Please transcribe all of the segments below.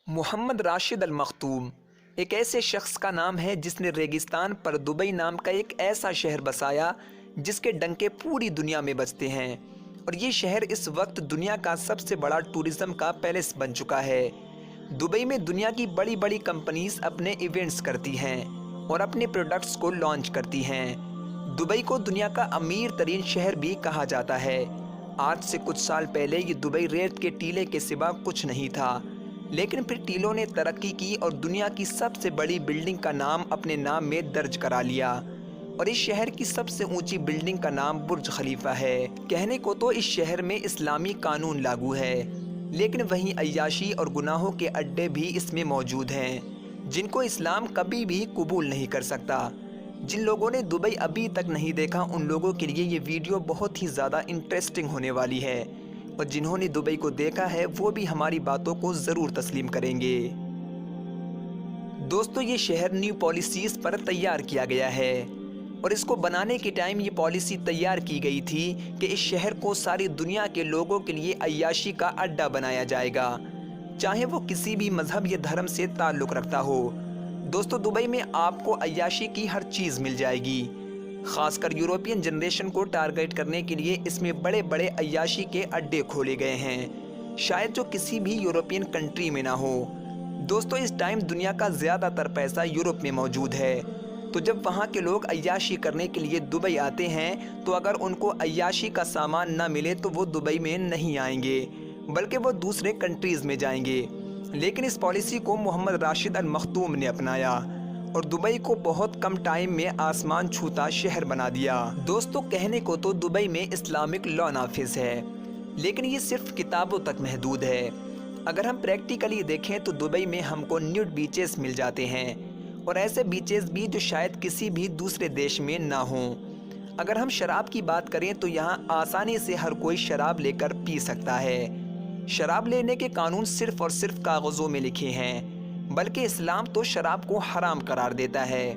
محمد راشد المختوم ایک ایسے شخص کا نام ہے جس نے ریگستان پر دبئی نام کا ایک ایسا شہر بسایا جس کے ڈنکے پوری دنیا میں بجتے ہیں، اور یہ شہر اس وقت دنیا کا سب سے بڑا ٹورزم کا پیلس بن چکا ہے۔ دبئی میں دنیا کی بڑی بڑی کمپنیز اپنے ایونٹس کرتی ہیں اور اپنے پروڈکٹس کو لانچ کرتی ہیں۔ دبئی کو دنیا کا امیر ترین شہر بھی کہا جاتا ہے۔ آج سے کچھ سال پہلے یہ دبئی ریت کے ٹیلے کے سوا کچھ نہیں تھا، لیکن پھر ٹیلوں نے ترقی کی اور دنیا کی سب سے بڑی بلڈنگ کا نام اپنے نام میں درج کرا لیا، اور اس شہر کی سب سے اونچی بلڈنگ کا نام برج خلیفہ ہے۔ کہنے کو تو اس شہر میں اسلامی قانون لاگو ہے، لیکن وہیں عیاشی اور گناہوں کے اڈے بھی اس میں موجود ہیں جن کو اسلام کبھی بھی قبول نہیں کر سکتا۔ جن لوگوں نے دبئی ابھی تک نہیں دیکھا ان لوگوں کے لیے یہ ویڈیو بہت ہی زیادہ انٹرسٹنگ ہونے والی ہے، اور جنہوں نے دبئی کو دیکھا ہے وہ بھی ہماری باتوں کو ضرور تسلیم کریں گے۔ دوستو، یہ شہر نیو پالیسیز پر تیار کیا گیا ہے، اور اس کو بنانے کے ٹائم یہ پالیسی تیار کی گئی تھی کہ اس شہر کو ساری دنیا کے لوگوں کے لیے عیاشی کا اڈا بنایا جائے گا، چاہے وہ کسی بھی مذہب یا دھرم سے تعلق رکھتا ہو۔ دوستو، دبئی میں آپ کو عیاشی کی ہر چیز مل جائے گی، خاص کر یورپین جنریشن کو ٹارگٹ کرنے کے لیے اس میں بڑے بڑے عیاشی کے اڈے کھولے گئے ہیں، شاید جو کسی بھی یورپین کنٹری میں نہ ہو۔ دوستو، اس ٹائم دنیا کا زیادہ تر پیسہ یورپ میں موجود ہے، تو جب وہاں کے لوگ عیاشی کرنے کے لیے دبئی آتے ہیں تو اگر ان کو عیاشی کا سامان نہ ملے تو وہ دبئی میں نہیں آئیں گے، بلکہ وہ دوسرے کنٹریز میں جائیں گے۔ لیکن اس پالیسی کو محمد راشد المختوم نے اپنایا اور دبئی کو بہت کم ٹائم میں آسمان چھوتا شہر بنا دیا۔ دوستو، کہنے کو تو دبئی میں اسلامک لا نافذ ہے، لیکن یہ صرف کتابوں تک محدود ہے۔ اگر ہم پریکٹیکلی دیکھیں تو دبئی میں ہم کو نیوڈ بیچز مل جاتے ہیں، اور ایسے بیچز بھی جو شاید کسی بھی دوسرے دیش میں نہ ہوں۔ اگر ہم شراب کی بات کریں تو یہاں آسانی سے ہر کوئی شراب لے کر پی سکتا ہے۔ شراب لینے کے قانون صرف اور صرف کاغذوں میں لکھے ہیں، بلکہ اسلام تو شراب کو حرام قرار دیتا ہے۔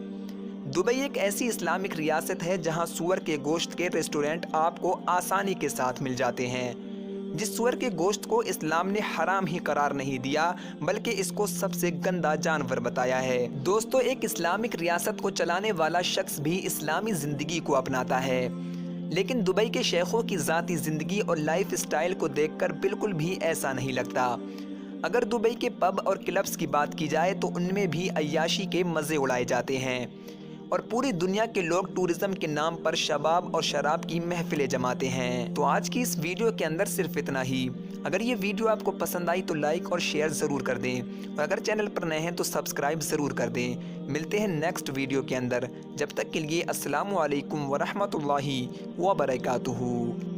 دبئی ایک ایسی اسلامک ریاست ہے جہاں سور کے گوشت کے ریسٹورنٹ آپ کو آسانی کے ساتھ مل جاتے ہیں۔ جس سور کے گوشت کو اسلام نے حرام ہی قرار نہیں دیا بلکہ اس کو سب سے گندا جانور بتایا ہے۔ دوستو، ایک اسلامک ریاست کو چلانے والا شخص بھی اسلامی زندگی کو اپناتا ہے، لیکن دبئی کے شیخوں کی ذاتی زندگی اور لائف اسٹائل کو دیکھ کر بالکل بھی ایسا نہیں لگتا۔ اگر دبئی کے پب اور کلبز کی بات کی جائے تو ان میں بھی عیاشی کے مزے اڑائے جاتے ہیں، اور پوری دنیا کے لوگ ٹورزم کے نام پر شباب اور شراب کی محفلیں جماتے ہیں۔ تو آج کی اس ویڈیو کے اندر صرف اتنا ہی۔ اگر یہ ویڈیو آپ کو پسند آئی تو لائک اور شیئر ضرور کر دیں، اور اگر چینل پر نئے ہیں تو سبسکرائب ضرور کر دیں۔ ملتے ہیں نیکسٹ ویڈیو کے اندر، جب تک کے لیے السلام علیکم ورحمۃ اللہ وبرکاتہ۔